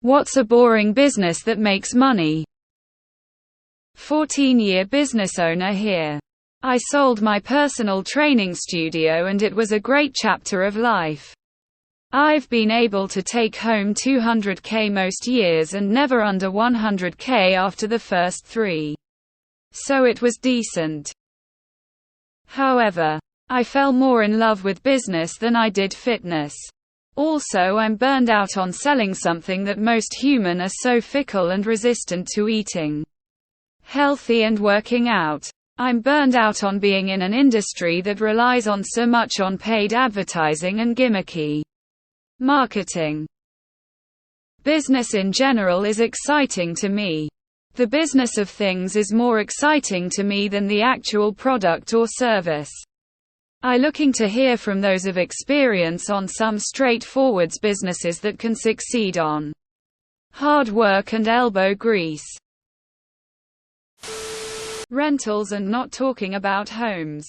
What's a boring business that makes money? 14-year business owner here. I sold my personal training studio and it was a great chapter of life. I've been able to take home $200K most years and never under $100K after the first 3. So it was decent. However, I fell more in love with business than I did fitness. Also, I'm burned out on selling something that most humans are so fickle and resistant to eating healthy and working out. I'm burned out on being in an industry that relies on so much on paid advertising and gimmicky marketing. Business in general is exciting to me. The business of things is more exciting to me than the actual product or service. I'm looking to hear from those of experience on some straightforward businesses that can succeed on hard work and elbow grease. Rentals, and not talking about homes.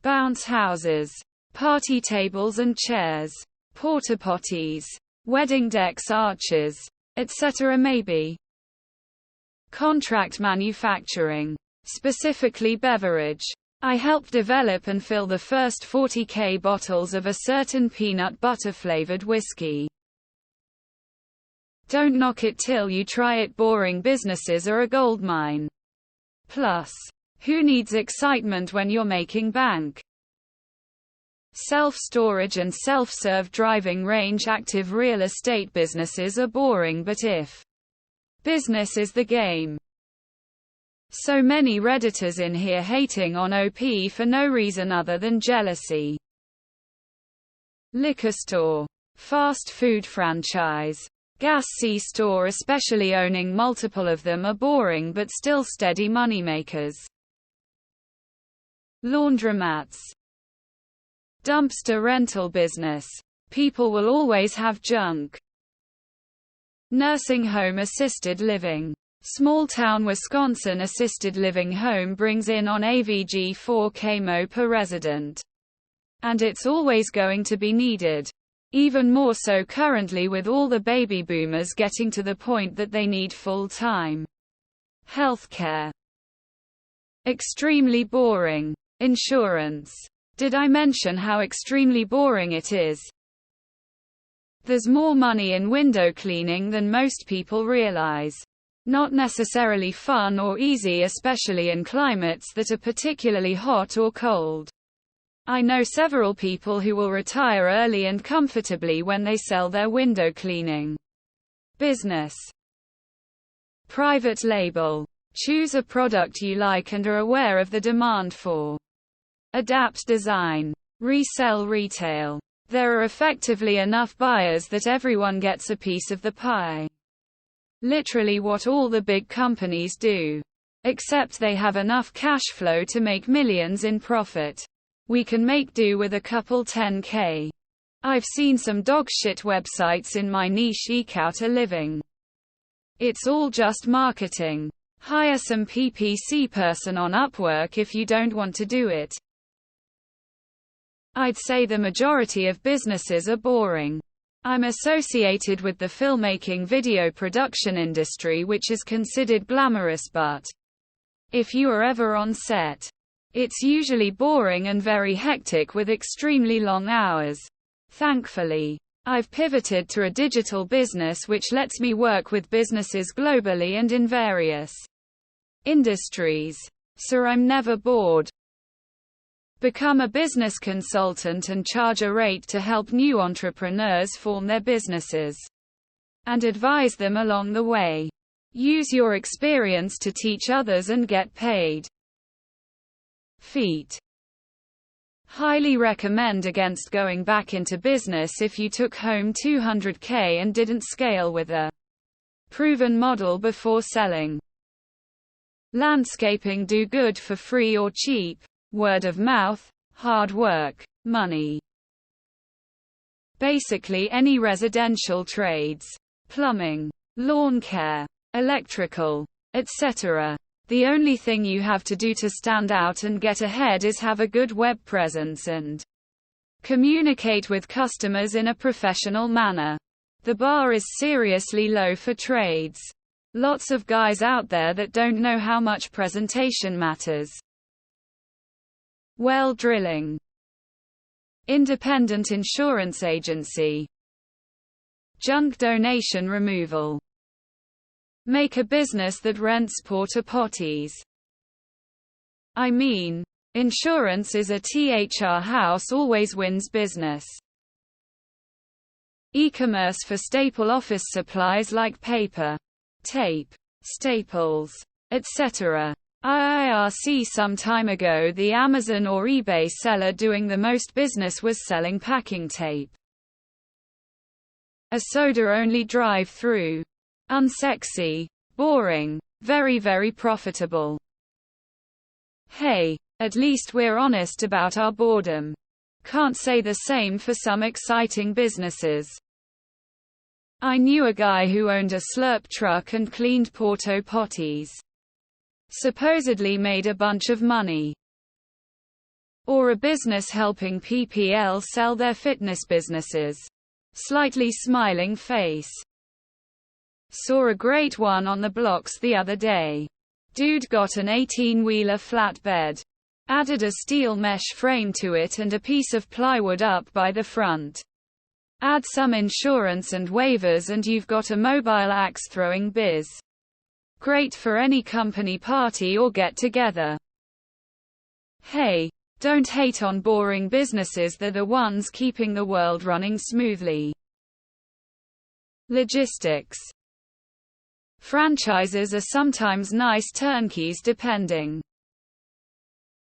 Bounce houses. Party tables and chairs. Porta potties. Wedding decks, arches, etc. maybe. Contract manufacturing. Specifically beverage. I helped develop and fill the first 40K bottles of a certain peanut butter flavored whiskey. Don't knock it till you try it. Boring businesses are a goldmine. Plus, who needs excitement when you're making bank? Self-storage and self-serve driving range active real estate businesses are boring, but if business is the game. So many Redditors in here hating on OP for no reason other than jealousy. Liquor store. Fast food franchise. Gas C-store, especially owning multiple of them, are boring but still steady moneymakers. Laundromats. Dumpster rental business. People will always have junk. Nursing home assisted living. Small-town Wisconsin assisted living home brings in on average 4K mo per resident. And it's always going to be needed. Even more so currently, with all the baby boomers getting to the point that they need full-time healthcare. Extremely boring. Insurance. Did I mention how extremely boring it is? There's more money in window cleaning than most people realize. Not necessarily fun or easy, especially in climates that are particularly hot or cold. I know several people who will retire early and comfortably when they sell their window cleaning business. Private label. Choose a product you like and are aware of the demand for. Adapt design. Resell retail. There are effectively enough buyers that everyone gets a piece of the pie. Literally what all the big companies do. Except they have enough cash flow to make millions in profit. We can make do with a couple 10K. I've seen some dogshit websites in my niche eke out a living. It's all just marketing. Hire some PPC person on Upwork if you don't want to do it. I'd say the majority of businesses are boring. I'm associated with the filmmaking video production industry, which is considered glamorous, but if you are ever on set, it's usually boring and very hectic with extremely long hours. Thankfully, I've pivoted to a digital business which lets me work with businesses globally and in various industries. So I'm never bored. Become a business consultant and charge a rate to help new entrepreneurs form their businesses and advise them along the way. Use your experience to teach others and get paid. Feat. Highly recommend against going back into business if you took home $200K and didn't scale with a proven model before selling. Landscaping. Do good for free or cheap. Word of mouth, hard work, money. Basically any residential trades. Plumbing, lawn care, electrical, etc. The only thing you have to do to stand out and get ahead is have a good web presence and communicate with customers in a professional manner. The bar is seriously low for trades. Lots of guys out there that don't know how much presentation matters. Well drilling. Independent insurance agency. Junk donation removal. Make a business that rents porta potties. I mean, insurance is a THR house always wins business. E-commerce for staple office supplies like paper, tape, staples, etc. See some time ago the Amazon or eBay seller doing the most business was selling packing tape. A soda-only drive-through. Unsexy, boring, very profitable. Hey, at least we're honest about our boredom. Can't say the same for some exciting businesses. I knew a guy who owned a slurp truck and cleaned porta potties. Supposedly made a bunch of money. Or a business helping PPL sell their fitness businesses. Slightly smiling face. Saw a great one on the blocks the other day. Dude got an 18-wheeler flatbed. Added a steel mesh frame to it and a piece of plywood up by the front. Add some insurance and waivers and you've got a mobile axe-throwing biz. Great for any company party or get-together. Hey, don't hate on boring businesses, they're the ones keeping the world running smoothly. Logistics. Franchises are sometimes nice turnkeys depending.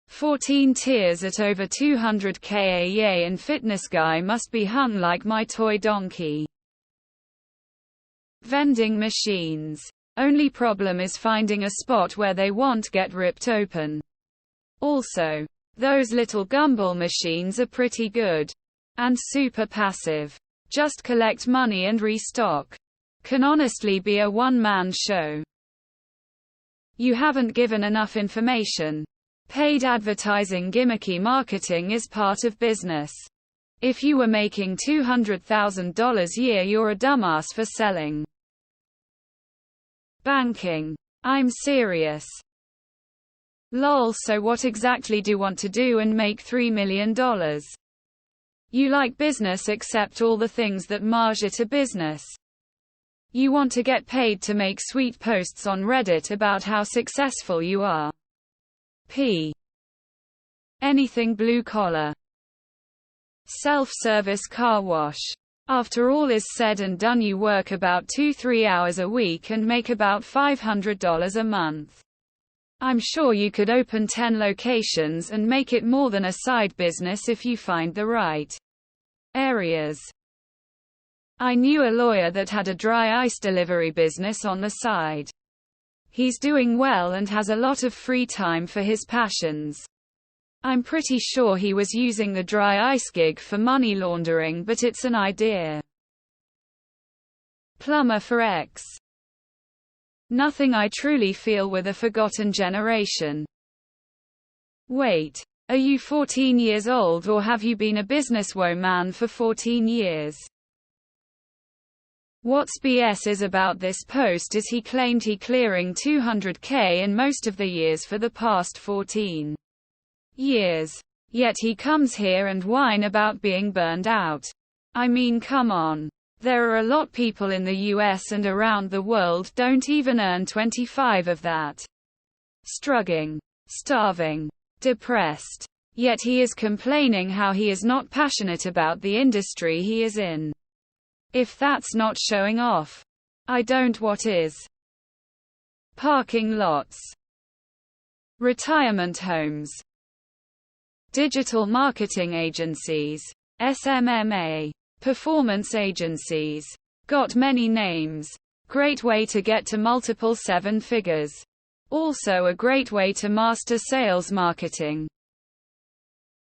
14 tiers at over 200k a year and fitness guy must be hung like my toy donkey. Vending machines. Only problem is finding a spot where they won't get ripped open. Also, those little gumball machines are pretty good. And super passive. Just collect money and restock. Can honestly be a one-man show. You haven't given enough information. Paid advertising, gimmicky marketing is part of business. If you were making $200,000 a year, you're a dumbass for selling. Banking. I'm serious. Lol, so what exactly do you want to do and make $3 million? You like business except all the things that marge it a business. You want to get paid to make sweet posts on Reddit about how successful you are. P. Anything blue collar. Self-service car wash. After all is said and done, you work about 2-3 hours a week and make about $500 a month. I'm sure you could open 10 locations and make it more than a side business if you find the right areas. I knew a lawyer that had a dry ice delivery business on the side. He's doing well and has a lot of free time for his passions. I'm pretty sure he was using the dry ice gig for money laundering, but it's an idea. Plumber for X. Nothing I truly feel with a forgotten generation. Wait, are you 14 years old or have you been a businesswoman for 14 years? What's BS is about this post is he claimed he clearing 200k in most of the years for the past 14 years. Yet he comes here and whine about being burned out. I mean, come on. There are a lot people in the US and around the world don't even earn 25 of that. Struggling, starving, depressed. Yet he is complaining how he is not passionate about the industry he is in. If that's not showing off, I don't what is. Parking lots. Retirement homes. Digital marketing agencies. SMMA. Performance agencies. Got many names. Great way to get to multiple 7 figures. Also a great way to master sales marketing.